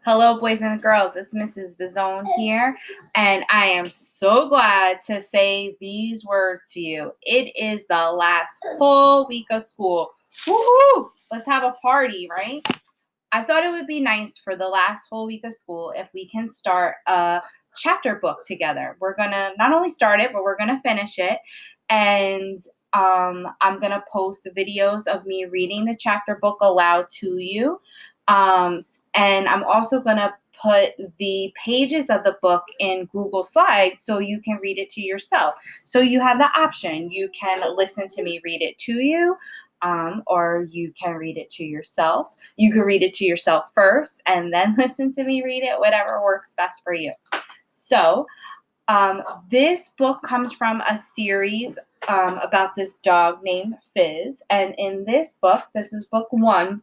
Hello, boys and girls. It's Mrs. Bizone here, and I am so glad to say these words to you. It is the last full week of school. Woohoo! Let's have a party, right? I thought it would be nice for the last full week of school if we can start a chapter book together. We're gonna not only start it, but we're gonna finish it, and I'm gonna post videos of me reading the chapter book aloud to you. And I'm also gonna put the pages of the book in Google Slides so you can read it to yourself. So you have the option. You can listen to me read it to you, or you can read it to yourself. You can read it to yourself first and then listen to me read it, whatever works best for you. So, this book comes from a series about this dog named Fizz. And in this book, this is book one,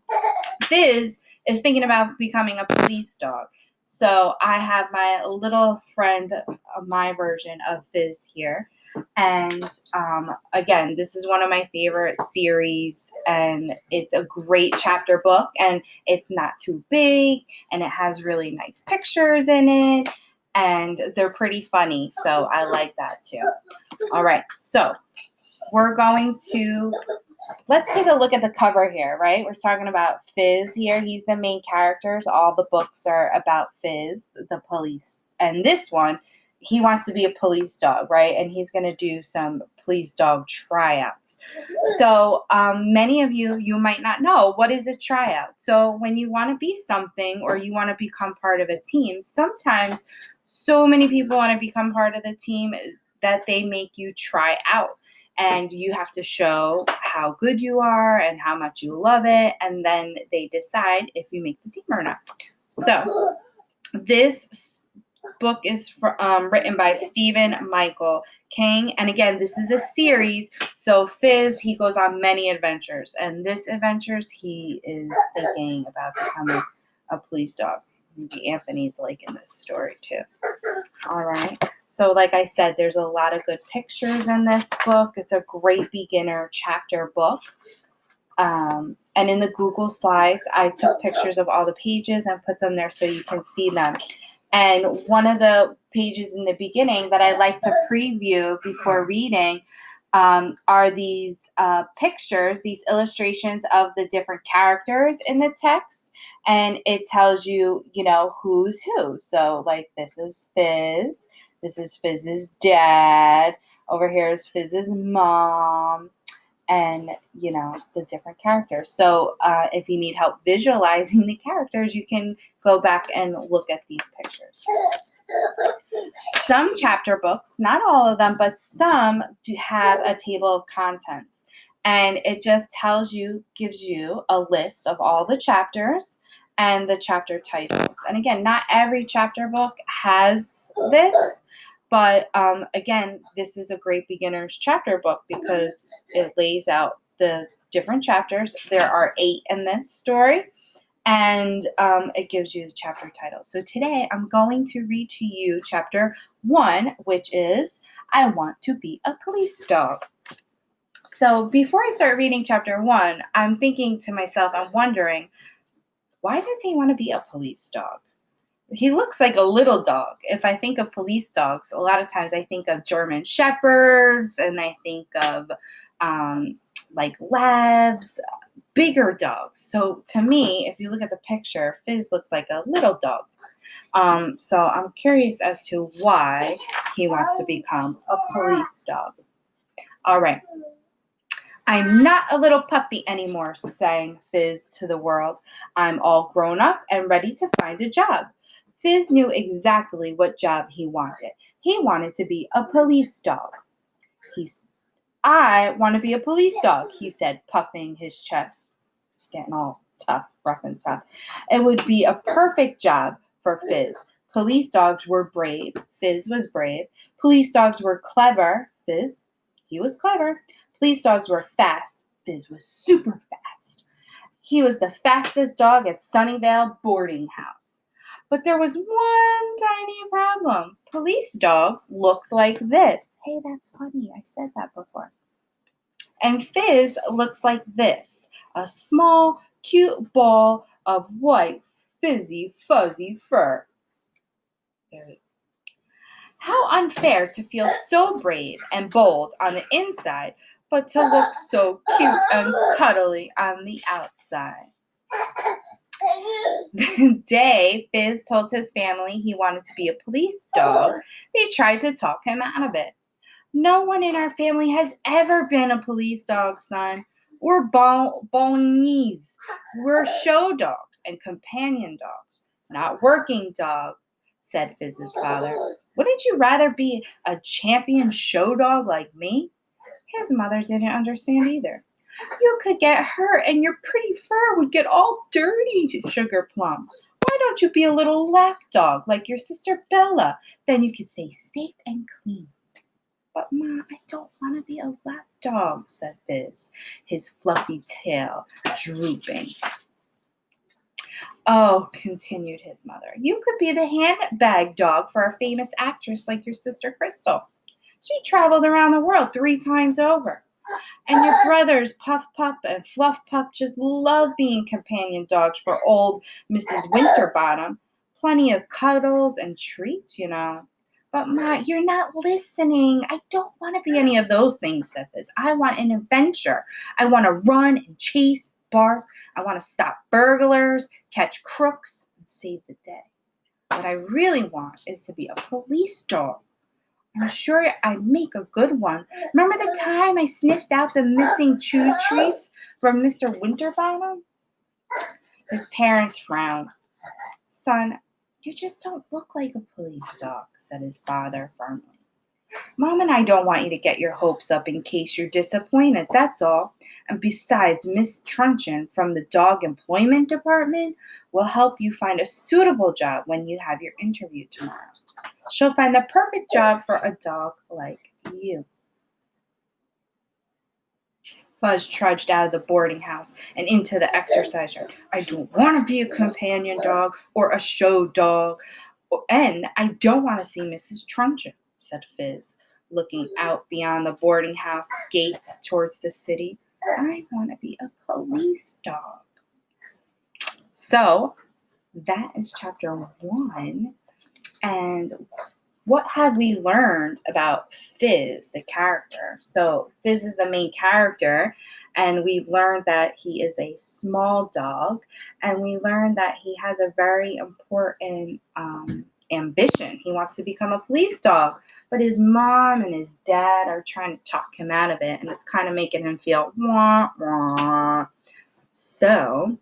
Fizz is thinking about becoming a police dog. So I have my little friend, my version of Fizz here. And again, this is one of my favorite series, and it's a great chapter book, and it's not too big, and it has really nice pictures in it, and they're pretty funny. So I like that too. All right, so we're going to let's take a look at the cover here, right? We're talking about Fizz here. He's the main characters. All the books are about Fizz, the police. And this one, he wants to be a police dog, right? And he's going to do some police dog tryouts. So many of you might not know, what is a tryout? So when you want to be something or you want to become part of a team, sometimes so many people want to become part of the team that they make you try out. And you have to show how good you are and how much you love it, and then they decide if you make the team or not. So this book is written by Stephen Michael King, and again, this is a series. So Fizz, he goes on many adventures, and this adventures he is thinking about becoming a police dog. Maybe Anthony's liking this story too. All right. So like I said, there's a lot of good pictures in this book. It's a great beginner chapter book. And in the Google Slides, I took pictures of all the pages and put them there so you can see them. And one of the pages in the beginning that I like to preview before reading are these pictures, these illustrations of the different characters in the text. And it tells you, who's who. So, like, this is Fizz. This is Fizz's dad. Over here is Fizz's mom. And, the different characters. So if you need help visualizing the characters, you can go back and look at these pictures. Some chapter books, not all of them, but some do have a table of contents. And it just gives you a list of all the chapters and the chapter titles. And again, not every chapter book has this. But again, this is a great beginner's chapter book because it lays out the different chapters. There are 8 in this story, and it gives you the chapter title. So today I'm going to read to you chapter 1, which is I Want to Be a Police Dog. So before I start reading chapter 1, I'm thinking to myself, I'm wondering, why does he want to be a police dog? He looks like a little dog. If I think of police dogs, a lot of times I think of German Shepherds, and I think of like labs, bigger dogs. So to me, if you look at the picture, Fizz looks like a little dog. So I'm curious as to why he wants to become a police dog. All right. I'm not a little puppy anymore, sang Fizz to the world. I'm all grown up and ready to find a job. Fizz knew exactly what job he wanted. He wanted to be a police dog. I want to be a police dog, he said, puffing his chest. He's getting all tough, rough and tough. It would be a perfect job for Fizz. Police dogs were brave. Fizz was brave. Police dogs were clever. Fizz, he was clever. Police dogs were fast. Fizz was super fast. He was the fastest dog at Sunnyvale boarding house. But there was one tiny problem. Police dogs looked like this. Hey, that's funny. I said that before. And Fizz looks like this. A small, cute ball of white, fizzy, fuzzy fur. How unfair to feel so brave and bold on the inside, but to look so cute and cuddly on the outside. The day Fizz told his family he wanted to be a police dog, they tried to talk him out of it. No one in our family has ever been a police dog, son. We're Bolognese. We're show dogs and companion dogs, not working dogs, said Fizz's father. Wouldn't you rather be a champion show dog like me? His mother didn't understand either. You could get hurt and your pretty fur would get all dirty, Sugar Plum. Why don't you be a little lap dog like your sister Bella? Then you could stay safe and clean. But Ma, I don't want to be a lap dog, said Fizz, his fluffy tail drooping. Oh, continued his mother, you could be the handbag dog for a famous actress like your sister Crystal. She traveled around the world 3 times over. And your brothers, Puff Puff and Fluff Puff, just love being companion dogs for old Mrs. Winterbottom. Plenty of cuddles and treats, you know. But Ma, you're not listening. I don't want to be any of those things, said Fizz. I want an adventure. I want to run and chase, bark. I want to stop burglars, catch crooks, and save the day. What I really want is to be a police dog. I'm sure I'd make a good one. Remember the time I sniffed out the missing chew treats from Mr. Winterbottom? His parents frowned. Son, you just don't look like a police dog, said his father firmly. Mom and I don't want you to get your hopes up in case you're disappointed, that's all. And besides, Miss Truncheon from the Dog Employment Department will help you find a suitable job when you have your interview tomorrow. She'll find the perfect job for a dog like you. Fuzz trudged out of the boarding house and into the exercise yard. I don't want to be a companion dog or a show dog, and I don't want to see Mrs. Truncheon, said Fizz, looking out beyond the boarding house gates towards the city. I want to be a police dog. So that is chapter 1. And what have we learned about Fizz, the character? So Fizz is the main character, and we've learned that he is a small dog, and we learned that he has a very important ambition. He wants to become a police dog, but his mom and his dad are trying to talk him out of it, and it's kind of making him feel wah, wah. So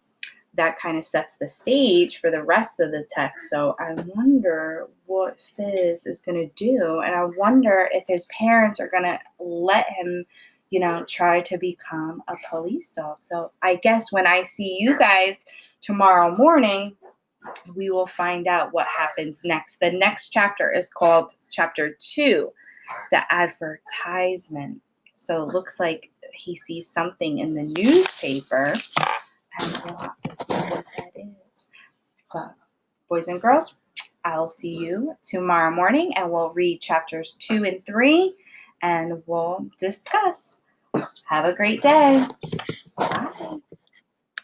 that kind of sets the stage for the rest of the text. So I wonder what Fizz is going to do. And I wonder if his parents are going to let him, try to become a police dog. So I guess when I see you guys tomorrow morning, we will find out what happens next. The next chapter is called chapter 2, the advertisement. So it looks like he sees something in the newspaper. And we'll have to see what that is. But boys and girls, I'll see you tomorrow morning, and we'll read chapters 2 and 3, and we'll discuss. Have a great day. Bye.